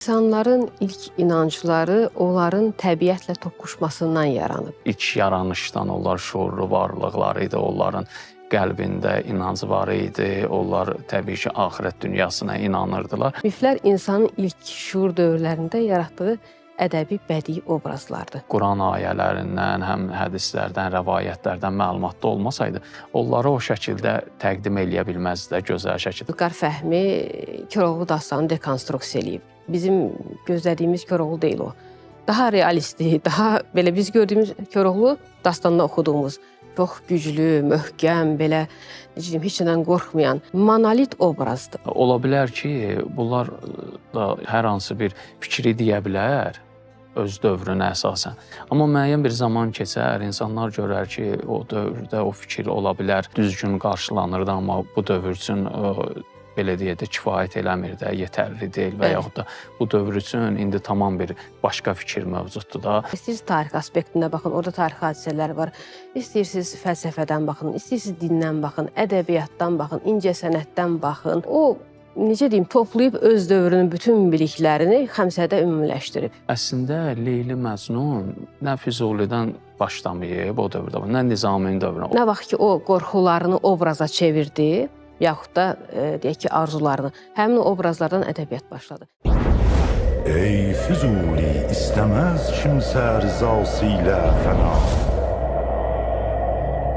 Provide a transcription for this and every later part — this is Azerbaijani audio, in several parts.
İnsanların ilk inancları onların təbiətlə toqquşmasından yaranıb. İlk yaranışdan onlar şuurlu varlıqlar idi, onların qəlbində inancı var idi, onlar təbii ki, axirət dünyasına inanırdılar. Miflər insanın ilk şuur dövrlərində yaratdığı ədəbi bədii obrazlardır. Quran ayələrindən, həm hədislərdən, rəvayətlərdən məlumatda olmasaydı, onları o şəkildə təqdim eləyə bilməzdi də, gözəl şəkildə. İlqar Fəhmi Koroğlu dastanını dekonstruksiya eləyib. Bizim gözlədiyimiz Koroğlu deyil o. Daha realistdir, daha belə biz gördüyümüz Koroğlu dastanında oxuduğumuz çox güclü, möhkəm, belə heç nədən qorxmayan monolit obrazdır. Ola bilər ki, bunlar da hər hansı bir fikri deyə bilər, öz dövrünə əsasən. Amma müəyyən bir zaman keçər, insanlar görər ki, o dövrdə o fikir ola bilər, düzgün qarşılanırdı, amma bu dövr üçün belə deyək də kifayət eləmir də, yetərli deyil və yaxud da bu dövr üçün indi tamam bir başqa fikir mövcuddur da. İstəyirsiniz tarix aspektində baxın, orada tarix hadisələr var. İstəyirsiniz fəlsəfədən baxın, istəyirsiniz dindən baxın, ədəbiyyatdan baxın, incəsənətdən baxın. O necə deyim, toplayıb öz dövrünün bütün biliklərini xəmsədə ümumiləşdirib. Əslində Leyli Məcnun nə Füzulidən başlamayıb o dövrdə, nə Nizaminin dövrünə. Nə vaxt ki, o qorxularını obraza çevirdi, yaxud da deyək ki, arzularını, həmin o obrazlardan ədəbiyyat başladı. Ey Füzuli, istəməz kimsə rızası ilə fəna.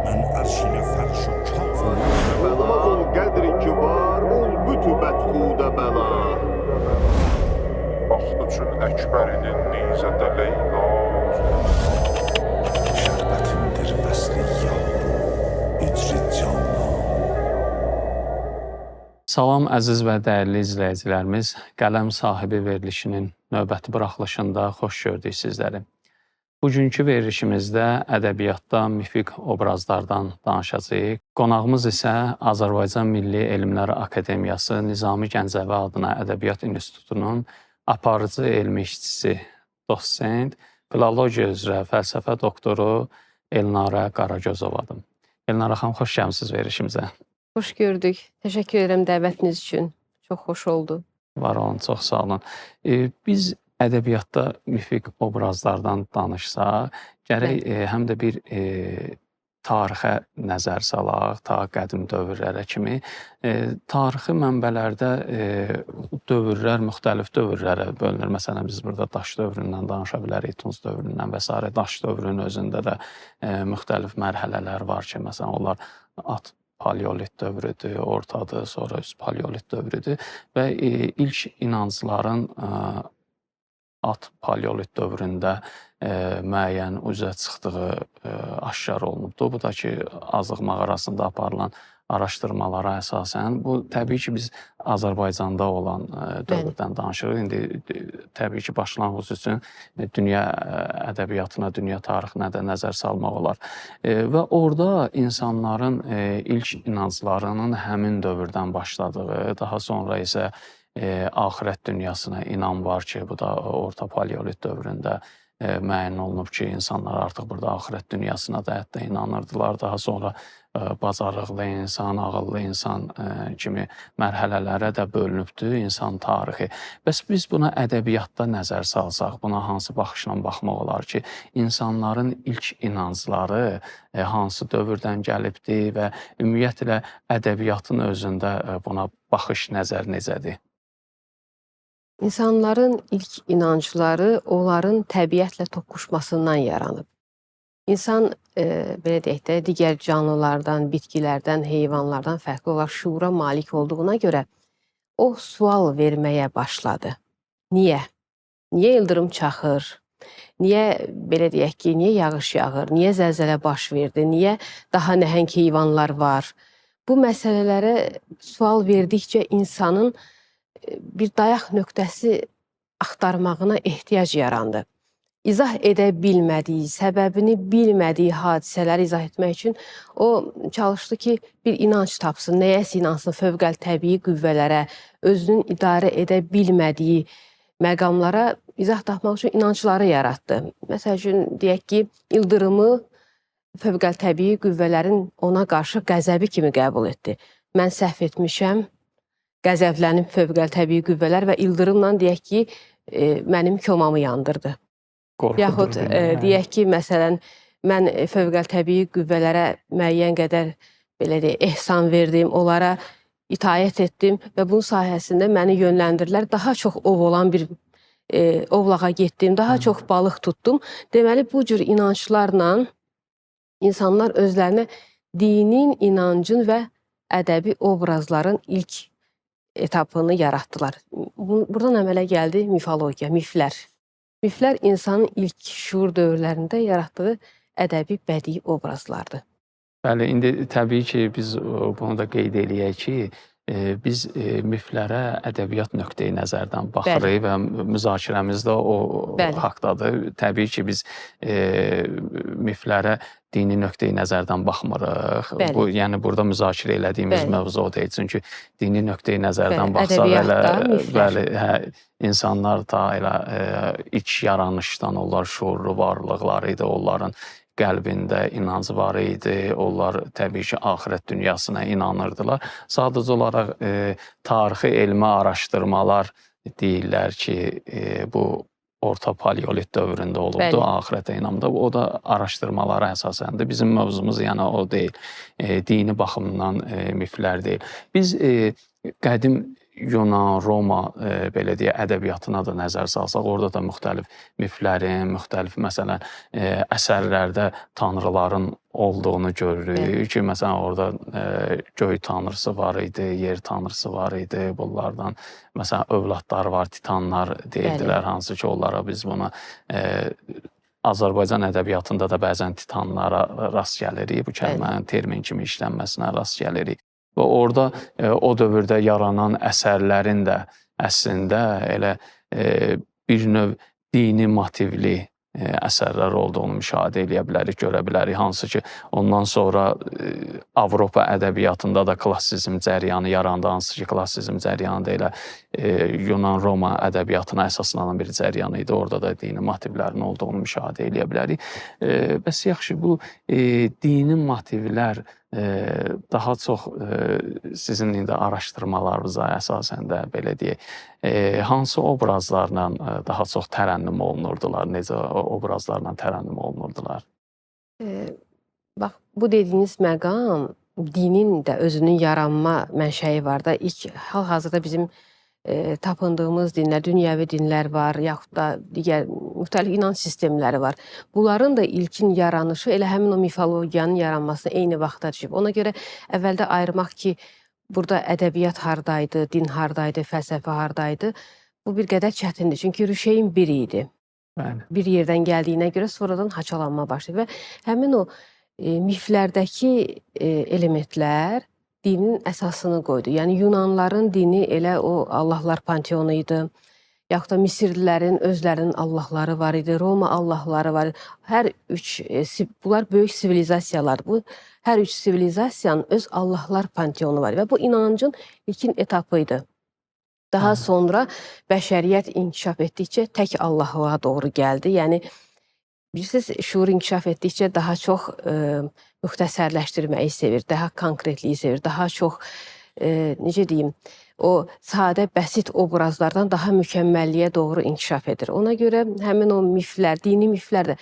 Mən ərşinə fərş o kafir. Olmaz ol qədri ki var, ol bütü bətxudə bəla. Vaxt üçün Əkbərinin nizədə Leyla. Şərbətimdir vəsli yaru, icri canla. Salam əziz və dəyərli izləyicilərimiz, Qələm sahibi verilişinin növbəti buraxılışında xoş gördük sizləri. Bugünkü verilişimizdə ədəbiyyatda mifik obrazlardan danışacağıq. Qonağımız isə Azərbaycan Milli Elmlər Akademiyası Nizami Gəncəvi adına Ədəbiyyat İnstitutunun aparıcı elmi işçisi, dosent, filologiya üzrə fəlsəfə doktoru Elnarə Qaragözovadır. Elnarə xanım, xoş gəlmisiniz verilişimizə. Xoş gördük. Təşəkkür edirəm dəvətiniz üçün. Çox xoş oldu. Var olun, çox sağ olun. Biz ədəbiyyatda mifik obrazlardan danışsaq, gərək həm də bir tarixə nəzər salaq, ta qədim dövrlərə kimi. Tarixi mənbələrdə dövrlər, müxtəlif dövrlərə bölünür. Məsələn, biz burada daş dövründən danışa bilərik, Tunc dövründən və s. Daş dövrünün özündə də müxtəlif mərhələlər var ki, məsələn, onlar at paleolit dövrüdür, ortadır, sonra üst paleolit dövrüdür və ilk inancların at paleolit dövründə müəyyən üzə çıxdığı aşkar olunubdur. Bu da ki, Azıq mağarasında aparılan araşdırmalara əsasən, bu təbii ki, biz Azərbaycanda olan dövrdən danışırıq. İndi təbii ki, başlanğıc üçün dünya ədəbiyyatına, dünya tarixinə də nəzər salmaq olar. Və orada insanların ilk inanclarının həmin dövrdən başladığı, daha sonra isə axirət dünyasına inam var ki, bu da orta paleolit dövründə müəyyən olunub ki, insanlar artıq burada axirət dünyasına da hətta inanırdılar. Daha sonra bacarıqlı insan, ağıllı insan kimi mərhələlərə də bölünübdür insan tarixi. Bəs biz buna ədəbiyyatda nəzər salsaq, buna hansı baxışla baxmaq olar ki, insanların ilk inancları hansı dövrdən gəlibdir və ümumiyyətlə ədəbiyyatın özündə buna baxış nəzər necədir? İnsanların ilk inancları onların təbiətlə toqquşmasından yaranıb. İnsan, belə deyək də, digər canlılardan, bitkilərdən, heyvanlardan fərqli olaraq şuura malik olduğuna görə o sual verməyə başladı. Niyə? Niyə ildırım çaxır? Niyə, belə deyək ki, niyə yağış yağır? Niyə zəlzələ baş verdi? Niyə daha nəhəng heyvanlar var? Bu məsələlərə sual verdikcə insanın bir dayaq nöqtəsi axtarmağına ehtiyac yarandı. İzah edə bilmədiyi, səbəbini bilmədiyi hadisələri izah etmək üçün o çalışdı ki, bir inanc tapsın, nəyəsə inansın, fövqəltəbii qüvvələrə, özünün idarə edə bilmədiyi məqamlara izah tapmaq üçün inancları yaratdı. Məsəl üçün, deyək ki, ildırımı fövqəltəbii qüvvələrin ona qarşı qəzəbi kimi qəbul etdi. Mən səhv etmişəm, qəzəblənib fövqəltəbii qüvvələr və ildırımla deyək ki, mənim komamı yandırdı. Yaxud Qorxudur beni. deyək ki, məsələn, mən fövqəltəbii qüvvələrə müəyyən qədər belə deyək, ehsan verdim, onlara itaət etdim və bunun sayəsində məni yönləndirdilər. Daha çox ov olan bir ovlağa getdim, daha çox balıq tutdum. Deməli, bu cür inanclarla insanlar özlərinə dinin, inancın və ədəbi obrazların ilk etapını yaratdılar. Buradan əmələ gəldi mifologiya, miflər. Miflər insanın ilk şuur dövrlərində yaratdığı ədəbi bədii obrazlardır. Bəli, indi təbii ki, biz bunu da qeyd eləyək ki, biz miflərə ədəbiyyat nöqteyi nəzərdən baxırıq və müzakirəmiz də o haqdadır. Təbii ki, biz miflərə dini nöqteyi nəzərdən baxmırıq. Bu, yəni burada müzakirə elədiyimiz mövzu o deyil. Çünki dini nöqteyi nəzərdən baxsaq elə insanlar da elə ilk yaranışdan onlar şuurlu varlıqlar idi, onların qəlbində inanc var idi, onlar təbii ki, axirət dünyasına inanırdılar. Sadəcə olaraq tarixi elmi araşdırmalar deyirlər ki, bu orta paleolit dövründə olubdu, axirətə inamda. O da araşdırmalara əsasəndir. Bizim mövzumuz yəni o deyil, dini baxımdan miflər deyil. Biz qədim Yunan, Roma belə deyə ədəbiyyatına da nəzər salsaq, orada da müxtəlif miflərin, müxtəlif məsələn əsərlərdə tanrıların olduğunu görürük ki, məsələn orada göy tanrısı var idi, yer tanrısı var idi, bunlardan məsələn övladları var, titanlar deyirdilər, hansı ki onlara biz buna Azərbaycan ədəbiyyatında da bəzən titanlara rast gəlirik, bu kəlmənin termin kimi işlənməsinə rast gəlirik. Və orada o dövrdə yaranan əsərlərin də əslində elə bir növ dini motivli əsərlər olduğunu müşahidə edə bilərik, görə bilərik. Hansı ki, ondan sonra Avropa ədəbiyyatında da klassizm cəryanı yarandı, hansı ki, klassizm cəryanı da elə Yunan-Roma ədəbiyyatına əsaslanan bir cəryan idi. Orada da dini motivlərin olduğunu müşahidə edə bilərik. Bəs yaxşı, bu dini motivlər daha çox sizin indi araşdırmalarınıza əsasən də belə deyək, hansı obrazlarla daha çox tərənnüm olunurdular, necə obrazlarla tərənnüm olunurdular? Bax, bu dediyiniz məqam dinin də özünün yaranma mənşəyi var da. İlk hal-hazırda bizim tapındığımız dinlər, dünyəvi dinlər var, yaxud da digər müxtəlif inanc sistemləri var. Bunların da ilkin yaranışı elə həmin o mifologiyanın yaranmasına eyni vaxtda düşüb. Ona görə əvvəldə ayırmaq ki, burada ədəbiyyat hardaydı, din hardaydı, fəlsəfə hardaydı, bu bir qədər çətindir. Çünki rüşeyin biri idi. Bir yerdən gəldiyinə görə sonradan haçalanma başlayıb və həmin o miflərdəki elementlər dinin əsasını qoydu. Yəni Yunanların dini elə o Allahlar panteonu idi. Yaxud da Misirlilərin özlərinin Allahları var idi, Roma Allahları var idi. Hər üç, bunlar böyük sivilizasiyalar. Bu hər üç sivilizasiyanın öz Allahlar panteonu var və bu inancın ilkin etapı idi. Daha sonra bəşəriyyət inkişaf etdikcə tək Allahlığa doğru gəldi. Yəni bilirsiniz, şuur inkişaf etdikcə daha çox müxtəsərləşdirməyi sevir, daha konkretliyi sevir, daha çox, necə deyim, o sadə, bəsit obrazlardan daha mükəmməlliyə doğru inkişaf edir. Ona görə həmin o miflər, dini miflər də,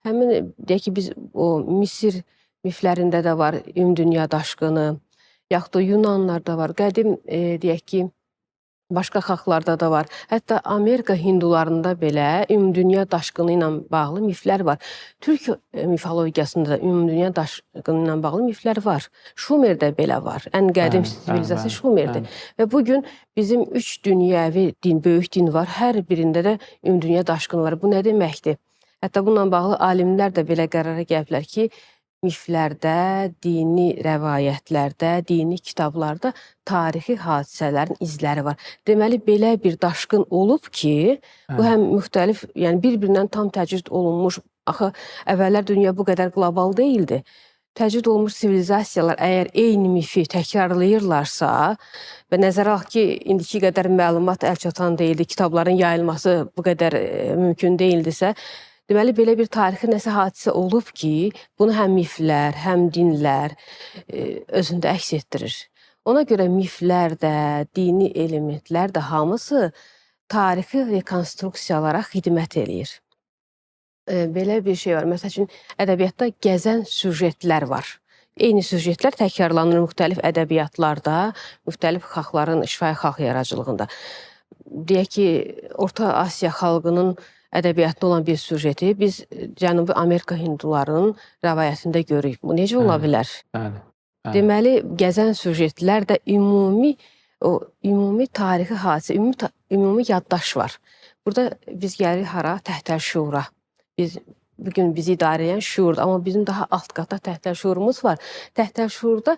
həmin, deyək ki, biz o Misir miflərində də var ümumdünya daşqını, yaxud da Yunanlarda var, qədim, deyək ki, başqa xalqlarda da var. Hətta Amerika hindularında belə ümumdünya daşqını ilə bağlı miflər var. Türk mifologiyasında da ümumdünya daşqını ilə bağlı miflər var. Şumerdə belə var. Ən qədim sivilizasiya Şumerdir. Və bugün bizim 3 dünyəvi din, böyük din var. Hər birində də ümumdünya daşqını var. Bu nə deməkdir? Hətta bununla bağlı alimlər də belə qərara gəliblər ki, miflərdə, dini rəvayətlərdə, dini kitablarda tarixi hadisələrin izləri var. Deməli, belə bir daşqın olub ki, bu həm müxtəlif, yəni bir-birindən tam təcrid olunmuş, axı, əvvəllər dünya bu qədər qlobal deyildi. Təcrid olunmuş sivilizasiyalar əgər eyni mifi təkrarlayırlarsa və nəzərə alaq ki, indiki qədər məlumat əlçatan deyildi, kitabların yayılması bu qədər mümkün deyildisə, deməli, belə bir tarixi nəsə hadisə olub ki, bunu həm miflər, həm dinlər özündə əks etdirir. Ona görə miflər də, dini elementlər də hamısı tarixi rekonstruksiyalara xidmət eləyir. Belə bir şey var. Məsəl üçün, ədəbiyyatda gəzən süjetlər var. Eyni süjetlər təkrarlanır müxtəlif ədəbiyyatlarda, müxtəlif xalqların, şifahi xalq yaradıcılığında. Deyək ki, Orta Asiya xalqının ədəbiyyatında olan bir süjeti biz Cənubi Amerika hindularının rəvayətində görürük. Bu necə ola bilər? Bəli. Deməli, gəzən süjetlər də ümumi tarixi hadisə, ümumi yaddaş var. Burada biz gəlirik hara? Təhtəl şuura. Bugün bizi idarə edən şuurdur. Amma bizim daha alt qatda təhtəl şuurumuz var. Təhtəl şuurda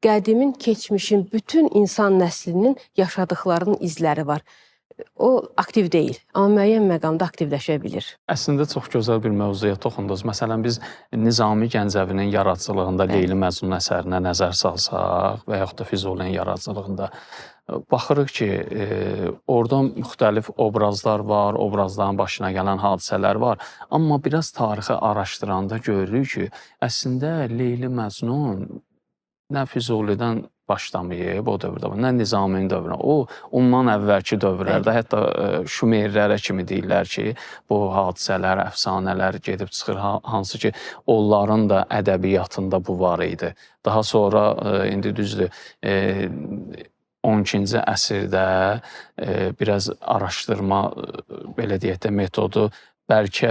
qədimin, keçmişin, bütün insan nəslinin yaşadıklarının izləri var. O aktiv deyil, amma müəyyən məqamda aktivləşə bilir. Əslində çox gözəl bir mövzuya toxundunuz. Məsələn, biz Nizami Gəncəvinin yaradıcılığında Leyli Məcnun əsərinə nəzər salsaq və yaxud da Füzulinin yaradıcılığında baxırıq ki, orada müxtəlif obrazlar var, obrazların başına gələn hadisələr var. Amma biraz tarixi araşdıranda görürük ki, əslində Leyli Məcnun nə Füzulidən başlamayıb o dövrdə, nə Nizaminin dövrünə. O, ondan əvvəlki dövrlərdə, hətta Şumerlərə kimi deyirlər ki, bu hadisələr, əfsanələr gedib çıxır, hansı ki, onların da ədəbiyyatında bu var idi. Daha sonra, indi düzdür, 12-ci əsrdə biraz araşdırma, belə deyək də, metodu bəlkə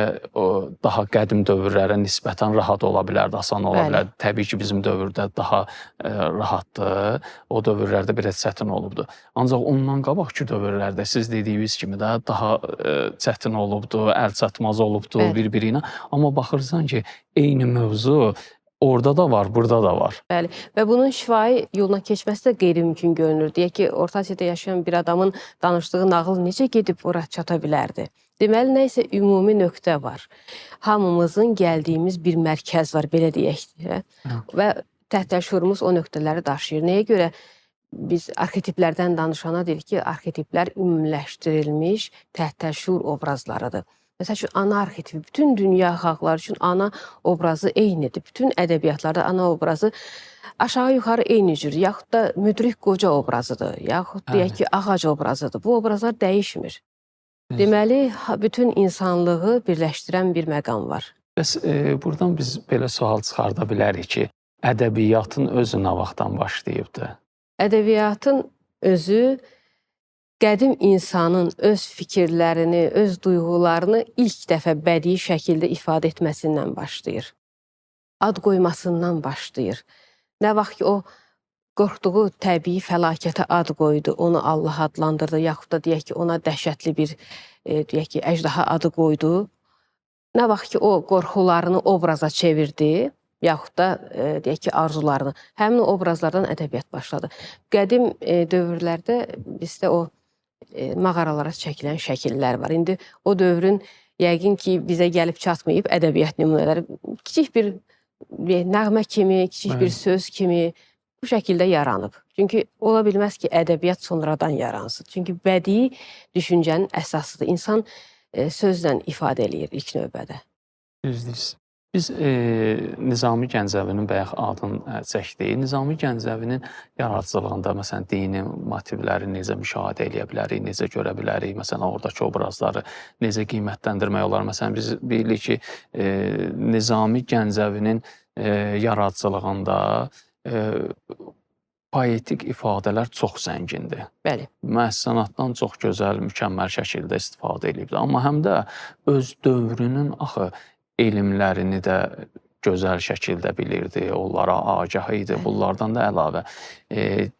daha qədim dövrlərə nisbətən rahat ola bilərdi, asan ola bilərdi. Təbii ki, bizim dövrdə daha rahatdır. O dövrlərdə biraz çətin olubdu. Ancaq ondan qabaqki dövrlərdə siz dediyiniz kimi də daha çətin olubdu, əl çatmaz olubdu bir-birinə. Amma baxırsan ki, eyni mövzu orada da var, burada da var. Bəli, və bunun şifahi yoluna keçməsi də qeyri-mümkün görünür. Deyək ki, Orta Asiyada yaşayan bir adamın danışdığı nağıl necə gedib ora çata bilərdi? Deməli, nə isə ümumi nöqtə var. Hamımızın gəldiyimiz bir mərkəz var, belə deyək. Və təhtəl şuurumuz o nöqtələri daşıyır. Nəyə görə biz arxetiplərdən danışana deyirik ki, arxetiplər ümumiləşdirilmiş təhtəl şuur obrazlarıdır. Məsəl üçün, ana arxetipi, bütün dünya xalqları üçün ana obrazı eynidir. Bütün ədəbiyyatlarda ana obrazı aşağı-yuxarı eyni cür, yaxud da müdrik qoca obrazıdır, yaxud deyək ki, ağac obrazıdır. Bu obrazlar dəyişmir. Deməli, bütün insanlığı birləşdirən bir məqam var. Bəs buradan biz belə sual çıxarda bilərik ki, ədəbiyyatın özü nə vaxtdan başlayıbdır? Ədəbiyyatın özü qədim insanın öz fikirlərini, öz duyğularını ilk dəfə bədii şəkildə ifadə etməsindən başlayır. Ad qoymasından başlayır. Nə vaxt ki, o qorxduğu təbii fəlakətə ad qoydu, onu Allah adlandırdı, yaxud da deyək ki, ona dəhşətli bir deyək ki, əjdaha adı qoydu. Nə vaxt ki, o qorxularını obraza çevirdi, yaxud da deyək ki, arzularını. Həmin obrazlardan ədəbiyyat başladı. Qədim dövrlərdə bizdə o mağaralara çəkilən şəkillər var. İndi o dövrün yəqin ki, bizə gəlib çatmayıb ədəbiyyat nümunələri. Kiçik bir nəğmə kimi, kiçik bir söz kimi bu şəkildə yaranıb. Çünki ola bilməz ki, ədəbiyyat sonradan yaransın. Çünki bədii düşüncənin əsasıdır. İnsan sözlə ifadə eləyir ilk növbədə. Düzdür. Biz Nizami Gəncəvinin bayaq adını çəkdik. Nizami Gəncəvinin yaradıcılığında məsələn dini motivləri necə müşahidə edə bilərik, necə görə bilərik, məsələn oradakı obrazları necə qiymətləndirmək olar? Məsələn biz bilirik ki, Nizami Gəncəvinin yaradıcılığında poetik ifadələr çox zəngindir. Bəli. Məhsənatdan çox gözəl, mükəmməl şəkildə istifadə edibdir. Amma həm də öz dövrünün axı elmlərini də gözəl şəkildə bilirdi, onlara agah idi. Bunlardan da əlavə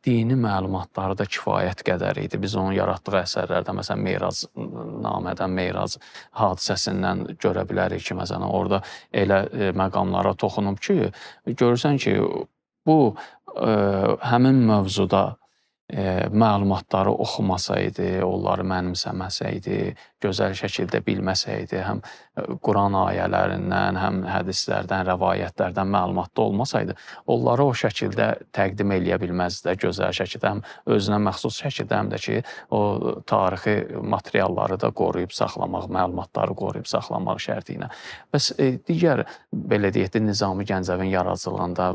dini məlumatları da kifayət qədər idi. Biz onun yaratdığı əsərlərdə, məsələn, Meyraznamədən, Meyraz hadisəsindən görə bilərik ki, məsələn, orada elə məqamlara toxunub ki, görürsən ki, bu həmin mövzuda məlumatları oxumasaydı, onları mənimsəməsəydi, gözəl şəkildə bilməsəydi, həm Quran ayələrindən, həm hədislərdən, rəvayətlərdən məlumatda olmasaydı, onları o şəkildə təqdim eləyə bilməzdi də gözəl şəkildə, həm özünə məxsus şəkildə, həm də ki, o tarixi materialları da qoruyub saxlamaq, məlumatları qoruyub saxlamaq şərti ilə. Bəs digər, belə deyək də, Nizami Gəncəvin yaradıcılığında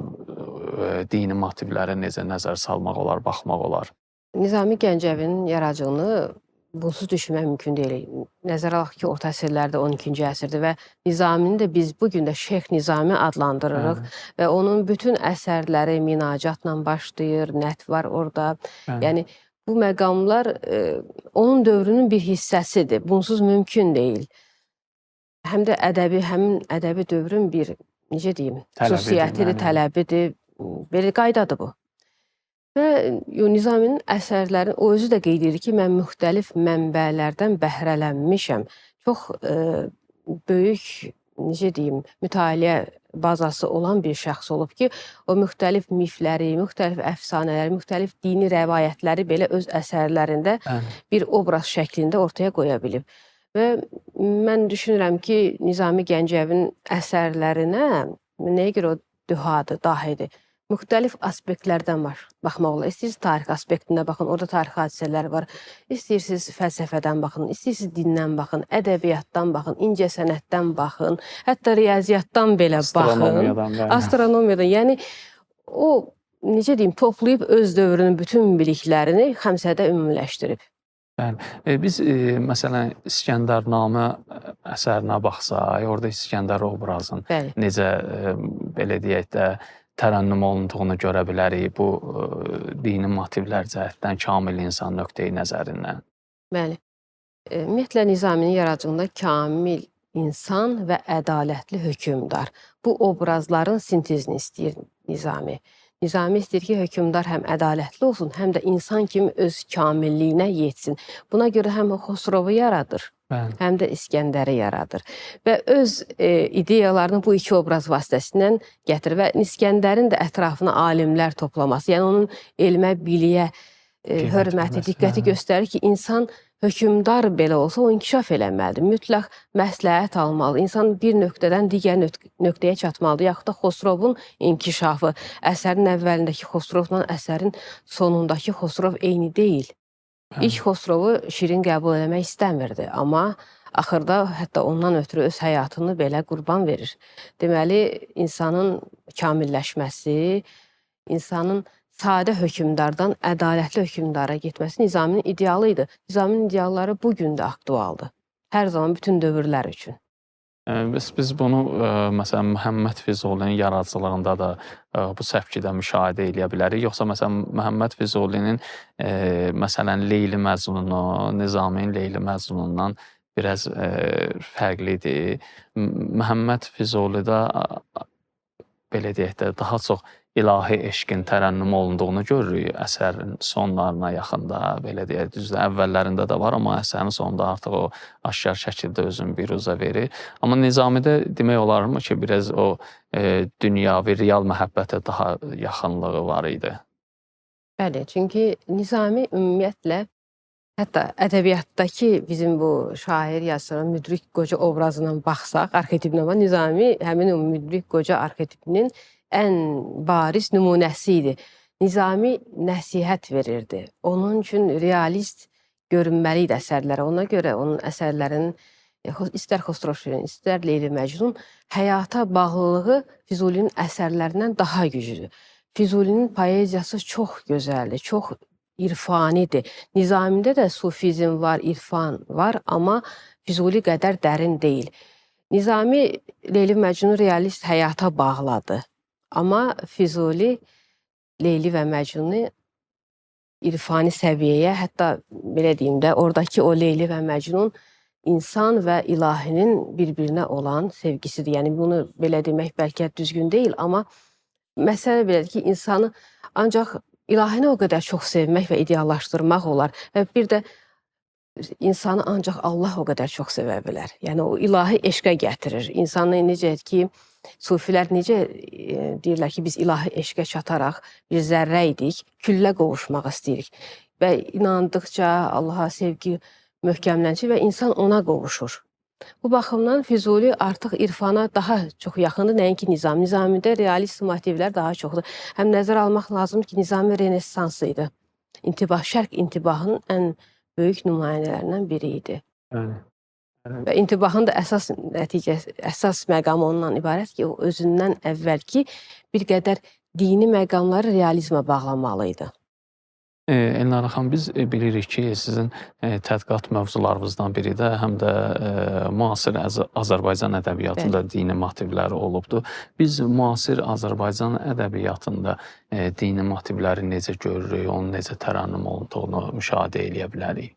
dini motivlərə necə nəzər salmaq olar, baxmaq olar? Nizami Gəncəvinin yaradıcılığını bunsuz düşünmək mümkün deyil. Nəzərə alaq ki, orta əsrlərdə 12-ci əsrdir və Nizamini də biz bu gün də Şeyx Nizami adlandırırıq və onun bütün əsərləri minacatla başlayır, nət var orada. Yəni bu məqamlar onun dövrünün bir hissəsidir. Bunsuz mümkün deyil. Həm də həmin ədəbi dövrün bir, necə deyim, xüsusiyyətidir, tələbidir. Belə qaydadır bu. Və Nizaminin əsərlərini, o özü də qeyd edir ki, mən müxtəlif mənbələrdən bəhrələnmişəm. Çox böyük, necə deyim, mütaliə bazası olan bir şəxs olub ki, o müxtəlif mifləri, müxtəlif əfsanələri, müxtəlif dini rəvayətləri belə öz əsərlərində bir obraz şəklində ortaya qoya bilib. Və mən düşünürəm ki, Nizami Gəncəvin əsərlərinə nəyə görə o dühadır, dahidir? Müxtəlif aspektlərdən baxmaq olar. İstəyirsiniz tarix aspektində baxın, orada tarix hadisələri var. İstəyirsiniz fəlsəfədən baxın, istəyirsiniz dindən baxın, ədəbiyyatdan baxın, incəsənətdən baxın, hətta riyaziyyatdan belə baxın. Astronomiyadan. Yəni, o, necə deyim, toplayıb öz dövrünün bütün biliklərini Xəmsədə ümumiləşdirib. Bəli. Biz, məsələn, İskəndərnamə əsərinə baxsaq, orada İskəndər obrazın necə, belə deyək də, tərənnüm olunduğunu görə bilərik bu dini motivlər cəhətdən, kamil insan nöqteyi nəzərindən. Bəli. Ümumiyyətlə, Nizaminin yaradıcılığında kamil insan və ədalətli hökümdar. Bu obrazların sintezini istəyir Nizami. Nizami istəyir ki, hökümdar həm ədalətli olsun, həm də insan kimi öz kamilliyinə yetsin. Buna görə həm Xosrovu yaradır, həm də İskəndəri yaradır. Və öz ideyalarını bu iki obraz vasitəsindən gətirir və İskəndərin də ətrafına alimlər toplaması, yəni onun elmə, biliyə hörməti, diqqəti göstərir ki, insan hökümdar belə olsa o inkişaf eləməlidir. Mütləq məsləhət almalı. İnsan bir nöqtədən digər nöqtəyə çatmalıdır. Yaxud da Xosrovun inkişafı, əsərin əvvəlindəki Xosrovla əsərin sonundakı Xosrov eyni deyil. İlk Xosrovu şirin qəbul eləmək istəmirdi, amma axırda hətta ondan ötürü öz həyatını belə qurban verir. Deməli, insanın kamilləşməsi, insanın sadə hökümdardan ədalətli hökümdara getməsi Nizaminin idealı idi. Nizaminin idealları bugün də aktualdır. Hər zaman bütün dövrlər üçün. Biz bunu, məsələn, Məhəmməd Füzulinin yaradıcılığında da bu səpkidə müşahidə edə bilərik. Yoxsa, məsələn, Məhəmməd Füzulinin, məsələn, Leyli Məcnunu, Nizaminin Leyli Məcnunundan biraz fərqlidir. Məhəmməd Füzulidə, belə deyək də, daha çox ilahi eşqin tərənnüm olunduğunu görürük əsərin sonlarına yaxında, belə deyək, düzdür, əvvəllərində də var, amma əsərin sonunda artıq o aşkar şəkildə özünü biruzə verir. Amma Nizamidə demək olarmı ki, biraz o dünyavi, real məhəbbətə daha yaxınlığı var idi? Bəli, çünki Nizami ümumiyyətlə, hətta ədəbiyyatdakı bizim bu şair, yazıçının müdrik qoca obrazından baxsaq, arxetipinə var, Nizami həmin o müdrik qoca arxetipinin ən bariz nümunəsi idi. Nizami nəsihət verirdi. Onun üçün realist görünməli idi əsərlərə. Ona görə onun əsərlərinin istər Xosrov Şirin, istər Leyli Məcnun həyata bağlılığı Füzulinin əsərlərindən daha güclüdür. Füzulinin poeziyası çox gözəldir, çox irfanidir. Nizamində də sufizm var, irfan var, amma Füzuli qədər dərin deyil. Nizami Leyli Məcnunu realist həyata bağladı. Amma Füzuli Leyli və Məcnunu irfani səviyyəyə, hətta belə deyim də, oradakı o Leyli və Məcnun insan və ilahinin bir-birinə olan sevgisidir. Yəni, bunu belə demək bəlkə düzgün deyil, amma məsələ belədir ki, insanı ancaq ilahini o qədər çox sevmək və ideallaşdırmaq olar. Və bir də insanı ancaq Allah o qədər çox sevə bilər. Yəni, o ilahi eşqə gətirir. İnsanı necə ki, sufilər necə deyirlər ki, biz ilahi eşqə çataraq bir zərrə idik, küllə qovuşmaq istəyirik. Və inandıqca Allaha sevgi möhkəmlənir və insan ona qovuşur. Bu baxımdan Füzuli artıq irfana daha çox yaxındır, nəinki Nizami. Nizamidə realist motivlər daha çoxdur. Həm nəzər almaq lazımdır ki, Nizami renesansı idi. Şərq intibahının ən böyük nümayəndələrindən biri idi. Və intibahın da əsas məqamı ondan ibarət ki, o özündən əvvəlki bir qədər dini məqamları realizmə bağlamalı idi. Elnarə xanım, biz bilirik ki, sizin tədqiqat mövzularınızdan biri də həm də müasir Azərbaycan ədəbiyyatında dini motivləri olubdur. Biz müasir Azərbaycan ədəbiyyatında dini motivləri necə görürük, onun necə tərənnüm olunduğunu müşahidə edə bilərik?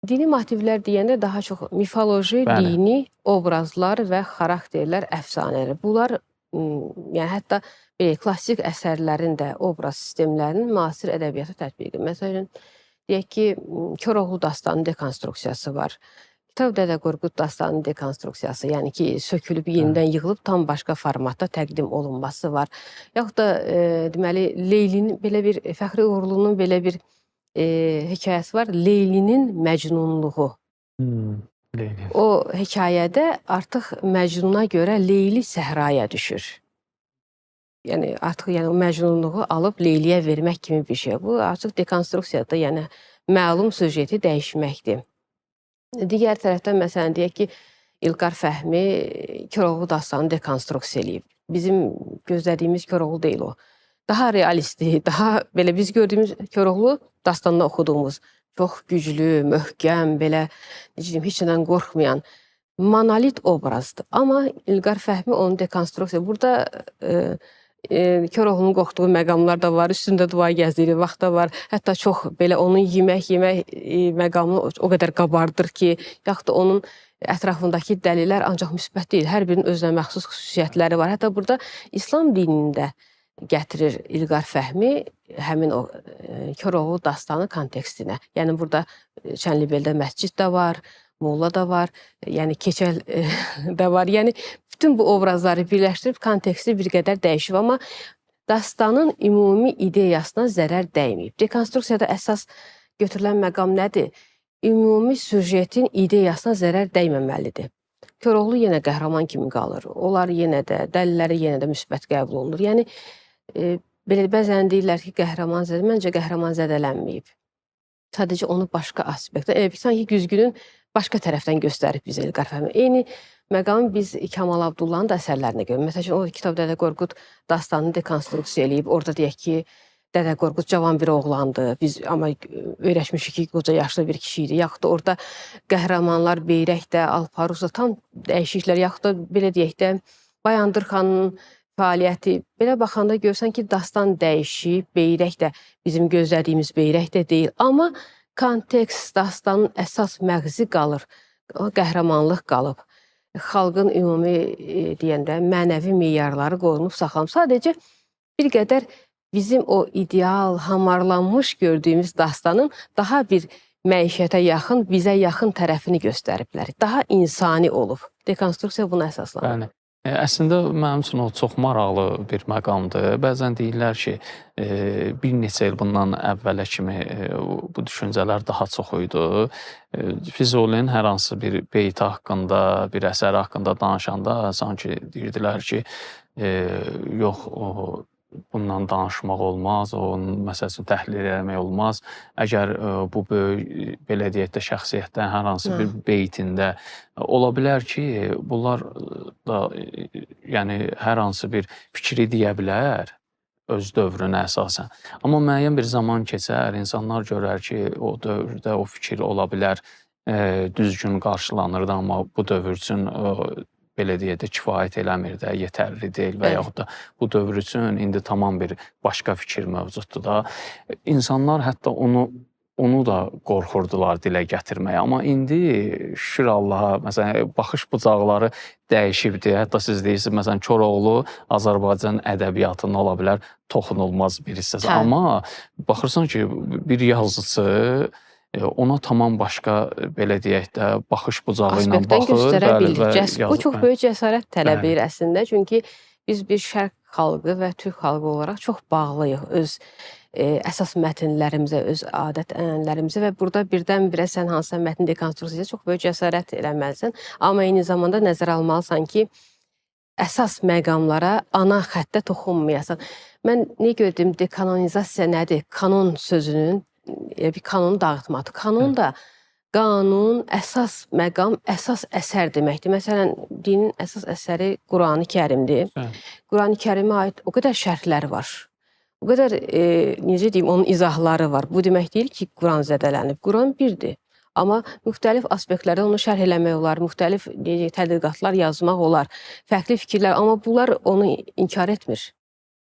Dini motivlər deyəndə daha çox mifoloji, Bəli. dini obrazlar və xarakterlər, əfsanələr. Bunlar yəni hətta klassik əsərlərin də obraz sistemlərinin müasir ədəbiyyata tətbiqi. Məsələn, deyək ki, Koroğlu dastanının dekonstruksiyası var. Kitab Dədə Qorqud dastanının dekonstruksiyası, yəni ki, sökülüb, yenidən yığılıb tam başqa formatda təqdim olunması var. Yaxud da deməli Leylinin belə bir Fəxri Uğurlunun belə bir hekayəsi var. Leylinin məcnunluğu. Leyli. O hekayədə artıq Məcnuna görə Leyli səhraya düşür. Yəni artıq o məcnunluğu alıb Leyliyə vermək kimi bir şey. Bu artıq dekonstruksiyada, yəni məlum süjeti dəyişməkdir. Digər tərəfdən məsələn deyək ki, İlqar Fəhmi Koroğlu dastanını dekonstruksiya eləyib. Bizim gözlədiyimiz Koroğlu deyil o. Daha realistdir, daha belə biz gördüyümüz Koroğlu dastanında oxuduğumuz çox güclü, möhkəm, belə necə deyim, heç nədən qorxmayan monolit obrazdır. Amma İlqar Fəhmi onu dekonstruksiya. Burada Koroğlunun qorxduğu məqamlar da var, üstündə dua gəzdiyi vaxt da var. Hətta çox belə onun yemək məqamını o qədər qabardır ki, yaxud da onun ətrafındakı dəlillər ancaq müsbət deyil. Hər birinin özünə məxsus xüsusiyyətləri var. Hətta burada İslam dinində gətirir İlqar Fəhmi həmin o Koroğlu dastanı kontekstinə. Yəni burada Çənlibeldə məscid də var, molla da var, yəni keçəl də var. Yəni bütün bu obrazları birləşdirib konteksti bir qədər dəyişib, amma dastanın ümumi ideyasına zərər dəyməyib. Dekonstruksiyada əsas götürülən məqam nədir? Ümumi süjetin ideyasına zərər dəyməməlidir. Koroğlu yenə qəhrəman kimi qalır. Onlar yenə də, dəlilləri yenə də müsbət qəbul olunur. Yəni belə bəzən deyirlər ki, məncə qəhrəman zədələnməyib. Sadəcə onu başqa aspektdə, sanki güzgünün başqa tərəfdən göstərib bizə İlqar Fəhmi. Eyni məqamı biz Kamal Abdullahın da əsərlərinə görürük. Məsələn, o kitab Dədə Qorqud dastanını dekonstruksiya eləyib. Orada deyək ki, Dədə Qorqud cavan bir oğlandı. Biz amma öyrəşmişik ki, qoca yaşlı bir kişi idi. Yaxud da orada qəhrəmanlar Beyrəkdə, Alparuzda tam dəyişiklər. Yaxud da belə deyək də Bayandır xanın fəaliyyəti. Belə baxanda görsən ki, dastan dəyişib. Beyrək də bizim gözlədiyimiz Beyrək də deyil. Amma kontekst, dastanın əsas məğzi qalır. O qəhrəmanlıq qalıb. Xalqın ümumi deyəndə mənəvi meyarları qorunub saxlanıb. Sadəcə bir qədər bizim o ideal, hamarlanmış gördüyümüz dastanın daha bir məişətə yaxın, bizə yaxın tərəfini göstəriblər. Daha insani olub. Dekonstruksiya buna əsaslanır. Bəli. Əslində mənim üçün o çox maraqlı bir məqamdır. Bəzən deyirlər ki, bir neçə il bundan əvvələ kimi bu düşüncələr daha çox idi. Füzulinin hər hansı bir beyti haqqında, bir əsəri haqqında danışanda sanki deyirdilər ki, yox, bundan danışmaq olmaz, onun məsələsini təhlil eləmək olmaz. Əgər bu böyük, belə deyək də, şəxsiyyətdən hər hansı bir beytində ola bilər ki, bunlar da yəni hər hansı bir fikri deyə bilər öz dövrünə əsasən. Amma müəyyən bir zaman keçər, insanlar görər ki, o dövrdə o fikir ola bilər düzgün qarşılanırdı, amma bu dövr üçün belə deyək də, kifayət eləmir də, yetərli deyil və yaxud da bu dövr üçün indi tamam bir başqa fikir mövcuddur da. İnsanlar hətta onu da qorxurdular dilə gətirməyə. Amma indi şükür Allaha, məsələn, baxış bucaqları dəyişibdir. Hətta siz deyirsiniz, məsələn, Koroğlu Azərbaycan ədəbiyyatının ola bilər toxunulmaz bir hissəsi. Amma baxırsan ki, bir yazıcı ona tamam başqa, belə deyək də, baxış bucağı ilə baxır. Aspektdən göstərə bilir. Bu çox böyük cəsarət tələb edir əslində. Çünki biz bir şərq xalqı və türk xalqı olaraq çox bağlıyıq öz əsas mətnlərimizə, öz adət-ənənlərimizə və burada birdən-birə sən hansısa mətn dekonstruksiyasına çox böyük cəsarət eləməlisən. Amma eyni zamanda nəzərə almalısan ki, əsas məqamlara ana xəttə toxunmayasan. Mən nə gördüm, dekanonizasiya nədir? Kanon sözünün bir kanunu dağıtmadır. Kanon da qanun, əsas məqam, əsas əsər deməkdir. Məsələn, dinin əsas əsəri Qurani Kərimdir. Qurani Kərimə aid o qədər şərhlər var. O qədər necə deyim, onun izahları var. Bu demək deyil ki, Quran zədələnib. Quran birdir. Amma müxtəlif aspektlərdə onu şərh eləmək olar, müxtəlif tədqiqatlar yazmaq olar, fərqli fikirlər, amma bunlar onu inkar etmir.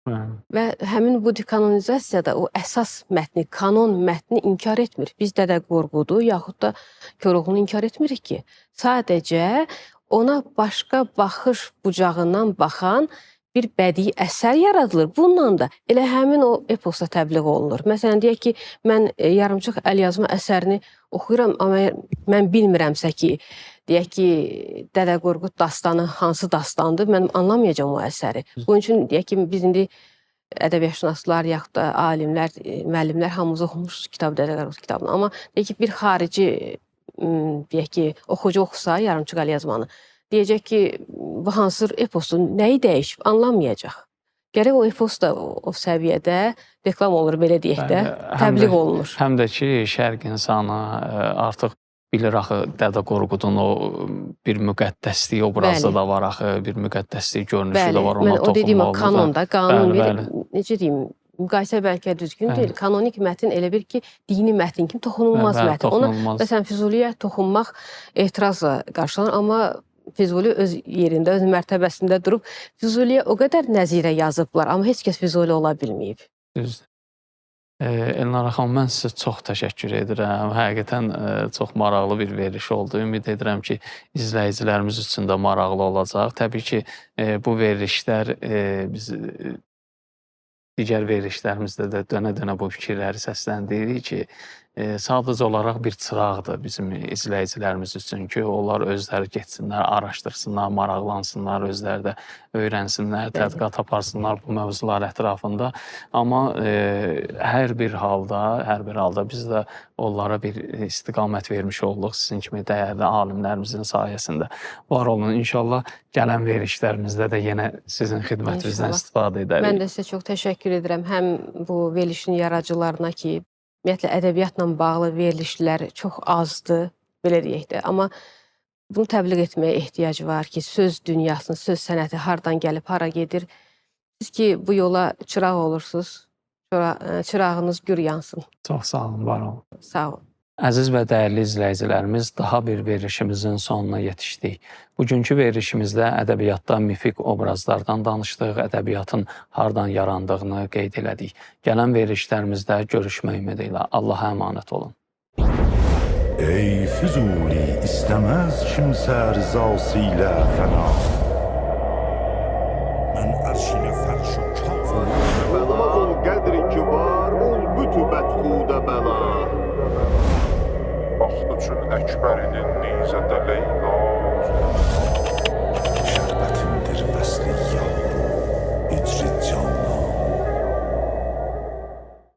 Və həmin bu dekanonizasiyada o əsas mətni, kanon mətni inkar etmir. Biz Dədə Qorqudu yaxud da Koroğlunu inkar etmirik ki. Sadəcə ona başqa baxış bucağından baxan bir bədii əsər yaradılır. Bununla da elə həmin o eposda təbliğ olunur. Məsələn, deyək ki, mən yarımçıq əlyazma əsərini oxuyuram, amma mən bilmirəmsə ki, deyək ki, Dədə Qorqud dastanı hansı dastandır, mən anlamayacağam o əsəri. Bunun üçün deyək ki, biz indi ədəbiyyatşünaslar, yaxud da alimlər, müəllimlər hamımız oxumuşuz kitab Dədə Qorqud kitabını. Amma deyək ki, bir xarici deyək ki, oxucu oxusa yarımçıq əlyazmanı, deyəcək ki, bu hansı eposdur, nəyi dəyişib, anlamayacaq. Gərək o epos da o səviyyədə reklam olur, belə deyək də, təbliğ olunur. Həm də ki, şərq insanı artıq bilir axı Dədə Qorqudun o bir müqəddəslik obrazı da var axı, bir müqəddəslik görünüşü də var, ona o dediyim o kanonda, qanun necə deyim, müqayisə bəlkə düzgün deyil. Kanonik mətn elə bir ki, dini mətn kimi toxunulmaz mətn. Ona məsələn Füzuliyə toxunmaq etirazla qarşılanır, amma Füzuli öz yerində, öz mərtəbəsində durub Füzuliyə o qədər nəzirə yazıblar, amma heç kəs Füzuli ola bilməyib. Düzdür. Elnara xanım, mən sizə çox təşəkkür edirəm. Həqiqətən çox maraqlı bir veriliş oldu. Ümid edirəm ki, izləyicilərimiz üçün də maraqlı olacaq. Təbii ki, bu verilişlər biz digər verilişlərimizdə də dönə-dönə bu fikirləri səsləndirik ki, sadəcə olaraq bir çıraqdır bizim izləyicilərimiz üçün ki, onlar özləri getsinlər, araşdırsınlar, maraqlansınlar, özləri də öyrənsinlər, tədqiqat aparsınlar bu mövzular ətrafında. Amma hər bir halda biz də onlara bir istiqamət vermiş olduq sizin kimi dəyərli alimlərimizin sayəsində. Var olun, inşallah gələn verilişlərimizdə də yenə sizin xidmətinizdən istifadə edərik. Mən də sizə çox təşəkkür edirəm həm bu verilişin yaradıcılarına ki, ümumiyyətlə ədəbiyyatla bağlı verilişlər çox azdır, belə deyək də. Amma bunu təbliğ etməyə ehtiyac var ki, söz dünyasının, söz sənəti hardan gəlib, hara gedir. Siz ki, bu yola çıraq olursunuz, çırağınız gür yansın. Çox sağ olun, var olun. Sağ olun. Əziz və dəyərli izləyicilərimiz, daha bir verilişimizin sonuna yetişdik. Bugünkü verilişimizdə ədəbiyyatda mifik obrazlardan danışdıq, ədəbiyyatın hardan yarandığını qeyd elədik. Gələn verilişlərimizdə görüşmək ümidi ilə Allaha əmanət olun. Ey Füzuli, istəməz kimsə rızası ilə fəna. Mən ərşinə fərş o kaf Olmaz ol qədri ki var, ol bütü bətxudə bəla. Vaxt üçün Əkbərinin nizədə Leyla.